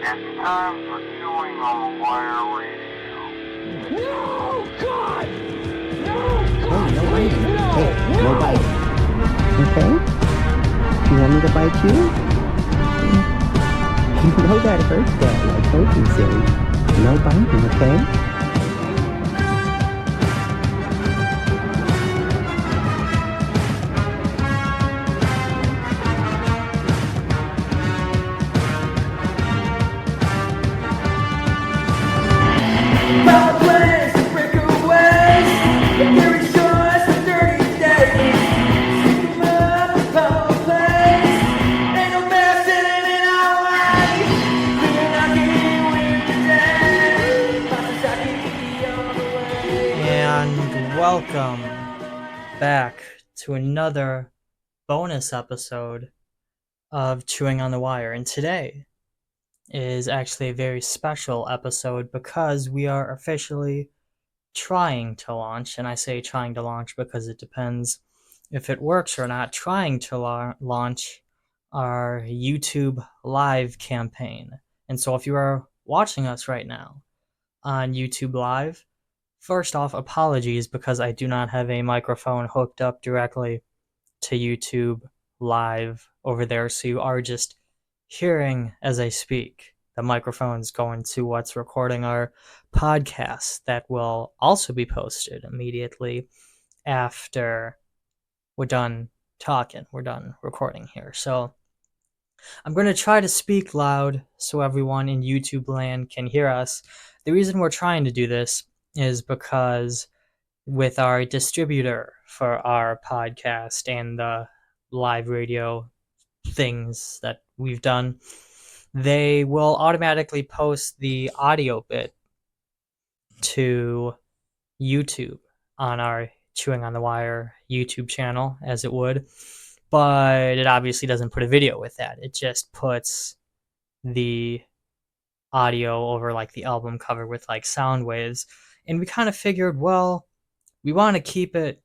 It's time for Chewing on the Wire Radio. No, God! No, Hey, God, no please, biting. no! Hey, no No! biting. Okay? You want me to bite you? You know that hurts, Daddy. I told you, silly. No biting, okay? Power plays and breakaways. There is choice for 30 days. Stick 'em up with power plays. Ain't no messing in our way. We're not here with the day. Masasaki on the way. And welcome back to another bonus episode of Chewing on the Wire. And today is actually a very special episode because we are officially trying to launch, and I say trying to launch because it depends if it works or not, trying to launch our YouTube Live campaign. And so if you are watching us right now on YouTube Live, first off, apologies because I do not have a microphone hooked up directly to YouTube Live over there, so you are just hearing as I speak. The microphone's going to what's recording our podcast that will also be posted immediately after we're done talking, we're done recording here. So I'm going to try to speak loud so everyone in YouTube land can hear us. The reason we're trying to do this is because with our distributor for our podcast and the live radio things that we've done, they will automatically post the audio bit to YouTube on our Chewing on the Wire YouTube channel as it would, but it obviously doesn't put a video with that. It just puts the audio over like the album cover with like sound waves. And we kind of figured, well, we want to keep it,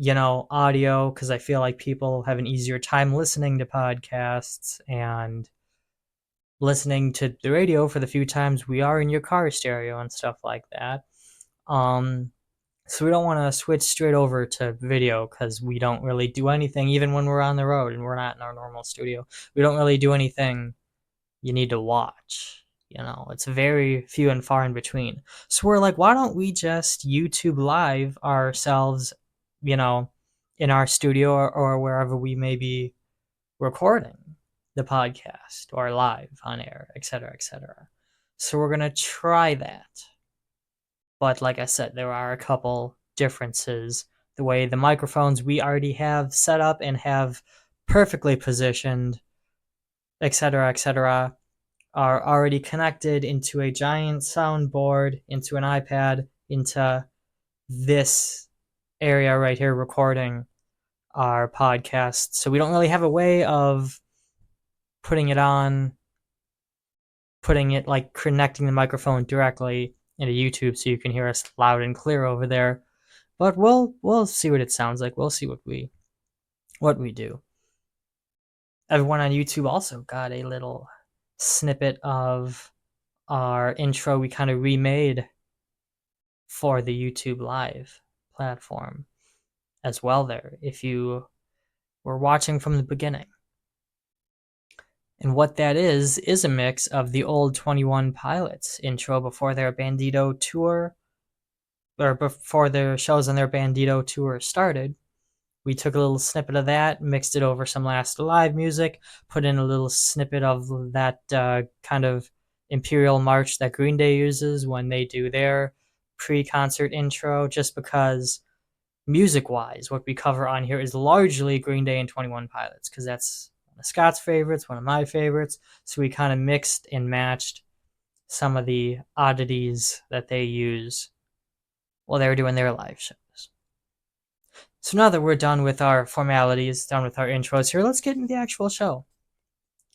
audio because I feel like people have an easier time listening to podcasts and listening to the radio for the few times we are in your car stereo and stuff like that. So we don't want to switch straight over to video because we don't really do anything, even when we're on the road and we're not in our normal studio. We don't really do anything you need to watch. It's very few and far in between. So we're like, why don't we just YouTube Live ourselves, in our studio or wherever we may be recording the podcast or live on air, etc., etc. So we're going to try that. But like I said, there are a couple differences. The way the microphones we already have set up and have perfectly positioned, etc., etc., are already connected into a giant soundboard, into an iPad, into this area right here recording our podcast. So we don't really have a way of putting it like connecting the microphone directly into YouTube so you can hear us loud and clear over there. But we'll see what it sounds like. We'll see what we do. Everyone on YouTube also got a little snippet of our intro we kind of remade for the YouTube Live platform as well there, if you were watching from the beginning. And what that is a mix of the old 21 Pilots intro before their Bandito tour, or before their shows on their Bandito tour started. We took a little snippet of that, mixed it over some Last Alive music, put in a little snippet of that kind of Imperial March that Green Day uses when they do their pre-concert intro, just because music-wise, what we cover on here is largely Green Day and 21 Pilots, because that's one of Scott's favorites, one of my favorites, so we kind of mixed and matched some of the oddities that they use while they were doing their live shows. So now that we're done with our formalities, done with our intros here, let's get into the actual show.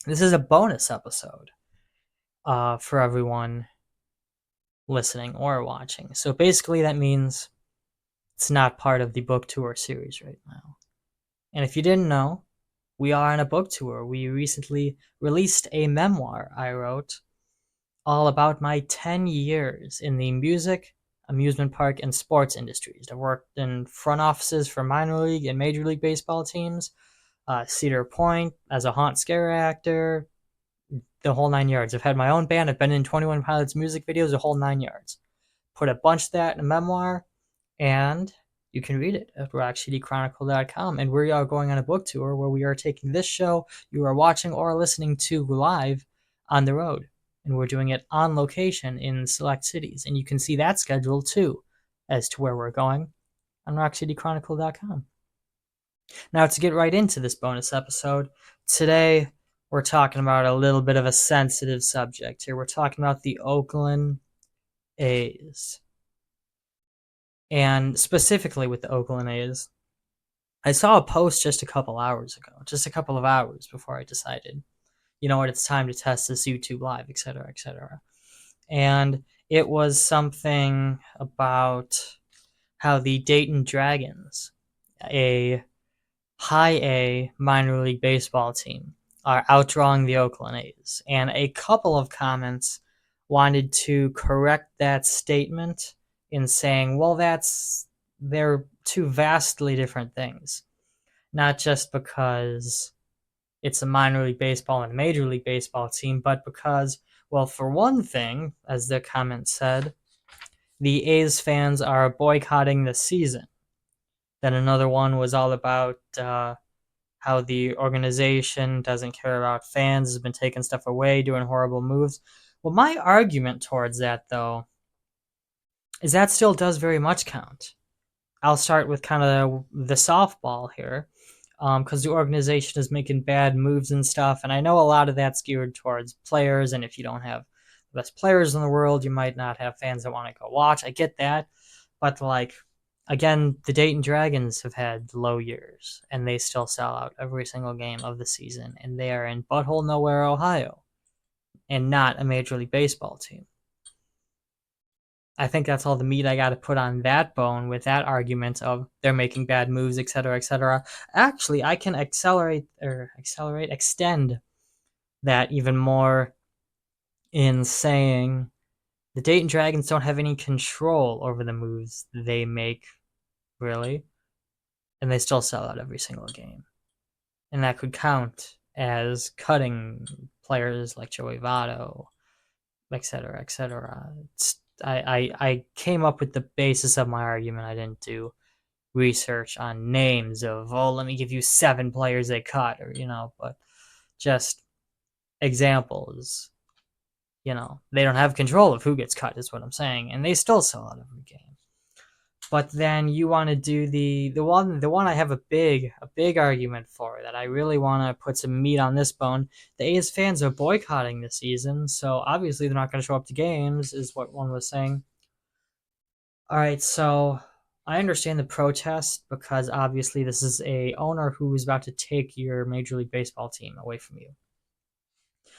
This is a bonus episode for everyone listening or watching. So basically that means it's not part of the book tour series right now. And if you didn't know, we are on a book tour. We recently released a memoir I wrote all about my 10 years in the music, amusement park, and sports industries. I've worked in front offices for minor league and major league baseball teams, Cedar Point as a haunt scare actor, the whole 9 yards. I've had my own band. I've been in 21 Pilots music videos, the whole 9 yards. Put a bunch of that in a memoir, and you can read it at rockcitychronicle.com. And we are going on a book tour where we are taking this show you are watching or listening to live on the road. And we're doing it on location in select cities. And you can see that schedule too as to where we're going on rockcitychronicle.com. Now, to get right into this bonus episode, today we're talking about a little bit of a sensitive subject here. We're talking about the Oakland A's. And specifically with the Oakland A's, I saw a post just a couple hours ago, just a couple of hours before I decided, you know what, it's time to test this YouTube Live, etc., etc. And it was something about how the Dayton Dragons, a high A minor league baseball team, are outdrawing the Oakland A's. And a couple of comments wanted to correct that statement in saying, well, they're two vastly different things. Not just because it's a minor league baseball and a major league baseball team, but because, well, for one thing, as the comment said, the A's fans are boycotting the season. Then another one was all about how the organization doesn't care about fans, has been taking stuff away, doing horrible moves. Well, my argument towards that, though, is that still does very much count. I'll start with kind of the softball here, because the organization is making bad moves and stuff, and I know a lot of that's geared towards players, and if you don't have the best players in the world, you might not have fans that want to go watch. I get that, but like, again, the Dayton Dragons have had low years, and they still sell out every single game of the season, and they are in Butthole Nowhere, Ohio, and not a Major League Baseball team. I think that's all the meat I got to put on that bone with that argument of they're making bad moves, etc., etc. Actually, I can extend that even more in saying the Dayton Dragons don't have any control over the moves they make, really, and they still sell out every single game. And that could count as cutting players like Joey Votto, etc., etc. I came up with the basis of my argument. I didn't do research on names of, oh, let me give you 7 players they cut, or, but just examples. They don't have control of who gets cut, is what I'm saying, and they still sell out every game. But then you want to do the one I have a big argument for, that I really want to put some meat on this bone. The A's fans are boycotting this season, so obviously they're not going to show up to games, is what one was saying. All right, so I understand the protest, because obviously this is a owner who's about to take your Major League Baseball team away from you.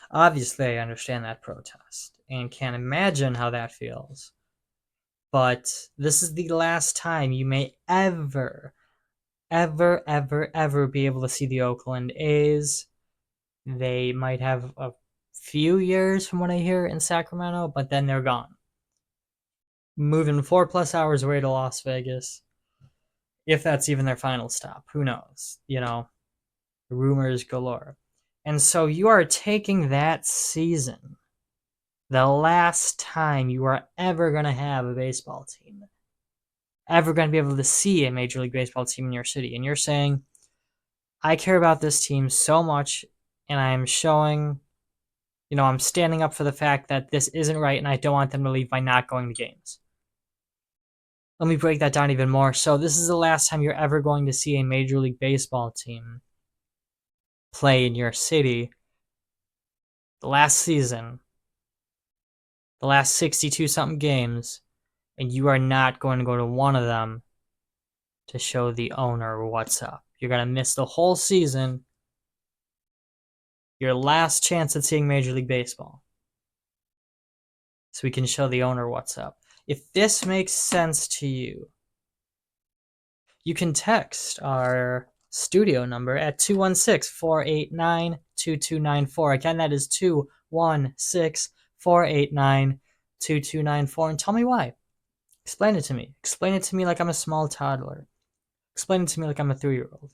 Obviously, I understand that protest and can't imagine how that feels. But this is the last time you may ever be able to see the Oakland A's. They might have a few years from what I hear in Sacramento, but then they're gone. Moving 4+ hours away to Las Vegas. If that's even their final stop, who knows? Rumors galore. And so you are taking that season, the last time you are ever going to have a baseball team, ever going to be able to see a Major League Baseball team in your city. And you're saying, I care about this team so much, and I'm showing, I'm standing up for the fact that this isn't right, and I don't want them to leave by not going to games. Let me break that down even more. So this is the last time you're ever going to see a Major League Baseball team play in your city. The last season, the last 62-something games, and you are not going to go to one of them to show the owner what's up. You're going to miss the whole season, your last chance at seeing Major League Baseball, so we can show the owner what's up. If this makes sense to you, you can text our studio number at 216-489-2294. Again, that is 216 489-2294 and tell me why. Explain it to me. Explain it to me like I'm a small toddler. Explain it to me like I'm a 3-year-old.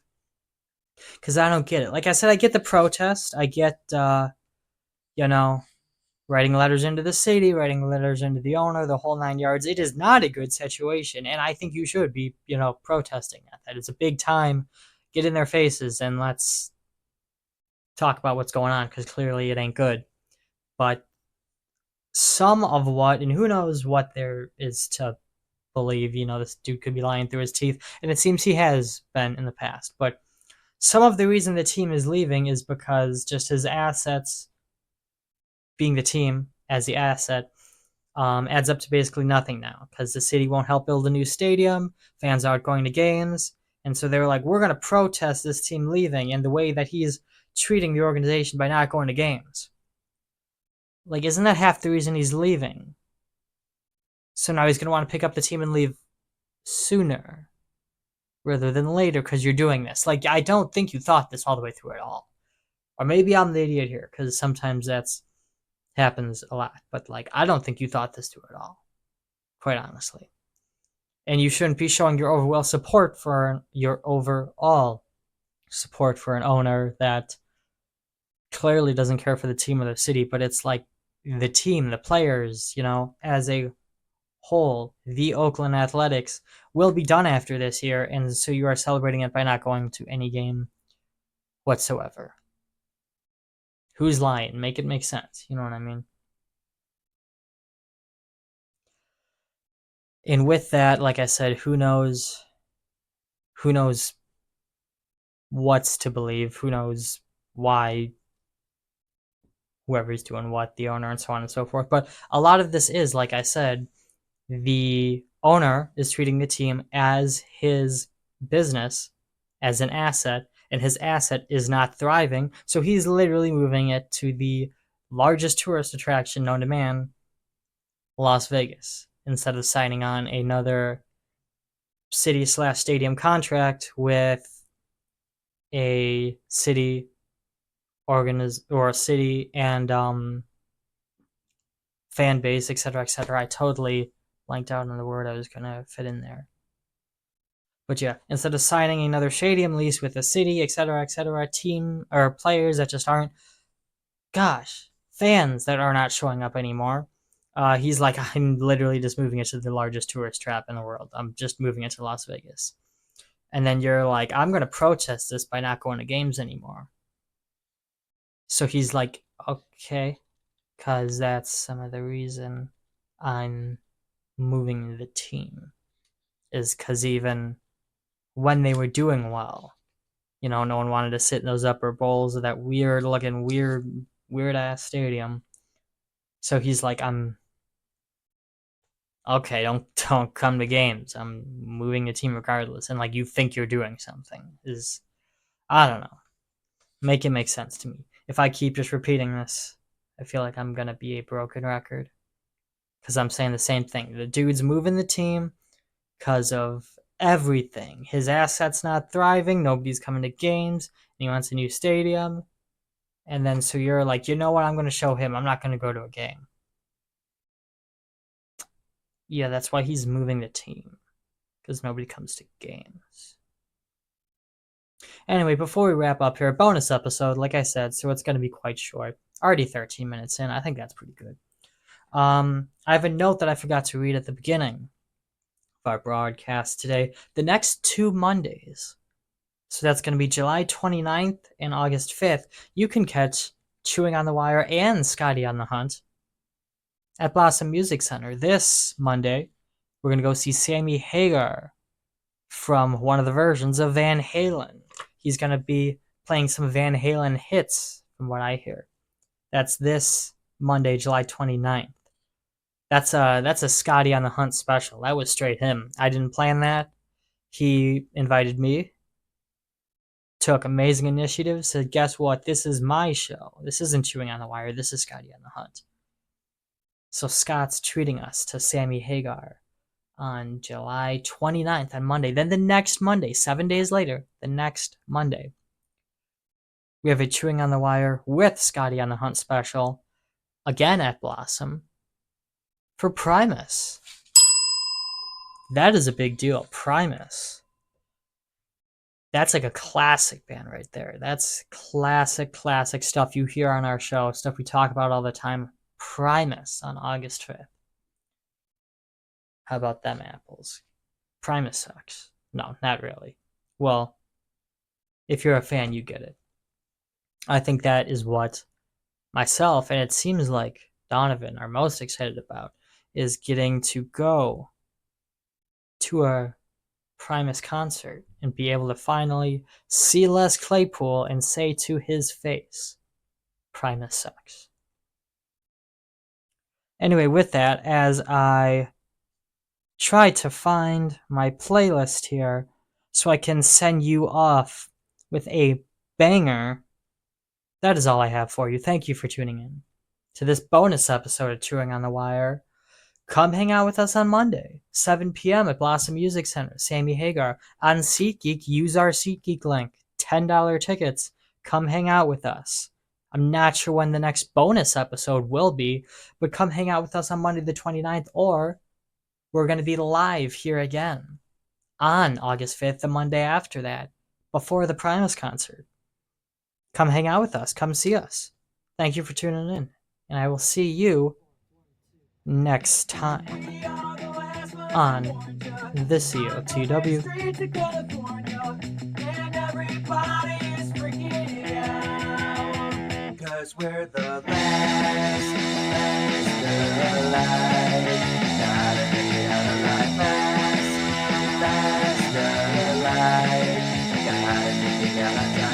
Because I don't get it. Like I said, I get the protest. I get, writing letters into the city, writing letters into the owner, the whole 9 yards. It is not a good situation, and I think you should be, protesting that. It's a big time. Get in their faces and let's talk about what's going on, because clearly it ain't good. But some of what, and who knows what there is to believe, this dude could be lying through his teeth, and it seems he has been in the past. But some of the reason the team is leaving is because just his assets, being the team as the asset, adds up to basically nothing now, because the city won't help build a new stadium, fans aren't going to games, and so they're like, we're going to protest this team leaving and the way that he's treating the organization by not going to games. Like, isn't that half the reason he's leaving? So now he's going to want to pick up the team and leave sooner rather than later because you're doing this. Like, I don't think you thought this all the way through at all. Or maybe I'm the idiot here, because sometimes that's happens a lot. But, I don't think you thought this through at all, quite honestly. And you shouldn't be showing your overall support for an owner that clearly doesn't care for the team or the city, but it's like the team, the players, as a whole, the Oakland Athletics will be done after this year, and so you are celebrating it by not going to any game whatsoever. Who's lying? Make it make sense. You know what I mean? And with that, like I said, who knows what's to believe, who knows why whoever's doing what, the owner and so on and so forth. But a lot of this is, like I said, the owner is treating the team as his business, as an asset, and his asset is not thriving. So he's literally moving it to the largest tourist attraction known to man, Las Vegas, instead of signing on another city/stadium contract with a city or a city and fan base, etc., etc. I totally blanked out on the word I was gonna fit in there. But yeah, instead of signing another stadium lease with a city, etc., team or players that just aren't, fans that are not showing up anymore. He's like, I'm literally just moving it to the largest tourist trap in the world. I'm just moving it to Las Vegas. And then you're like, I'm going to protest this by not going to games anymore. So he's like, okay, because that's some of the reason I'm moving the team. Is because even when they were doing well, no one wanted to sit in those upper bowls of that weird-looking, weird-ass stadium. So he's like, I'm okay, don't come to games. I'm moving the team regardless. And you think you're doing something is, I don't know. Make it make sense to me. If I keep just repeating this, I feel like I'm gonna be a broken record, because I'm saying the same thing. The dude's moving the team because of everything. His asset's not thriving. Nobody's coming to games. And he wants a new stadium. And then so you're like, you know what? I'm going to show him. I'm not going to go to a game. Yeah, that's why he's moving the team, because nobody comes to games. Anyway, before we wrap up here, a bonus episode, like I said, so it's going to be quite short. Already 13 minutes in. I think that's pretty good. I have a note that I forgot to read at the beginning of our broadcast today. The next 2 Mondays, so that's going to be July 29th and August 5th, you can catch Chewing on the Wire and Scotty on the Hunt at Blossom Music Center. This Monday, we're going to go see Sammy Hagar from one of the versions of Van Halen. He's going to be playing some Van Halen hits, from what I hear. That's this Monday, July 29th. That's a Scotty on the Hunt special. That was straight him. I didn't plan that. He invited me, took amazing initiative, said, guess what? This is my show. This isn't Chewing on the Wire. This is Scotty on the Hunt. So Scott's treating us to Sammy Hagar on July 29th, on Monday. Then the next Monday, 7 days later, the next Monday, we have a Chewing on the Wire with Scotty on the Hunt special again at Blossom for Primus. That is a big deal. Primus. That's like a classic band right there. That's classic stuff you hear on our show, stuff we talk about all the time. Primus on August 5th. How about them apples? Primus sucks. No, not really. Well, if you're a fan, you get it. I think that is what myself, and it seems like Donovan, are most excited about, is getting to go to a Primus concert and be able to finally see Les Claypool and say to his face, Primus sucks. Anyway, with that, as I try to find my playlist here so I can send you off with a banger, that is all I have for you. Thank you for tuning in to this bonus episode of Chewing on the Wire. Come hang out with us on Monday, 7 p.m. at Blossom Music Center. Sammy Hagar on SeatGeek. Use our SeatGeek link. $10 tickets. Come hang out with us. I'm not sure when the next bonus episode will be, but come hang out with us on Monday the 29th, or we're going to be live here again on August 5th, the Monday after that, before the Primus concert. Come hang out with us. Come see us. Thank you for tuning in, and I will see you next time on the COTW. Cause we're the last alive. Gotta make it out alive. Last alive. Gotta make it out alive.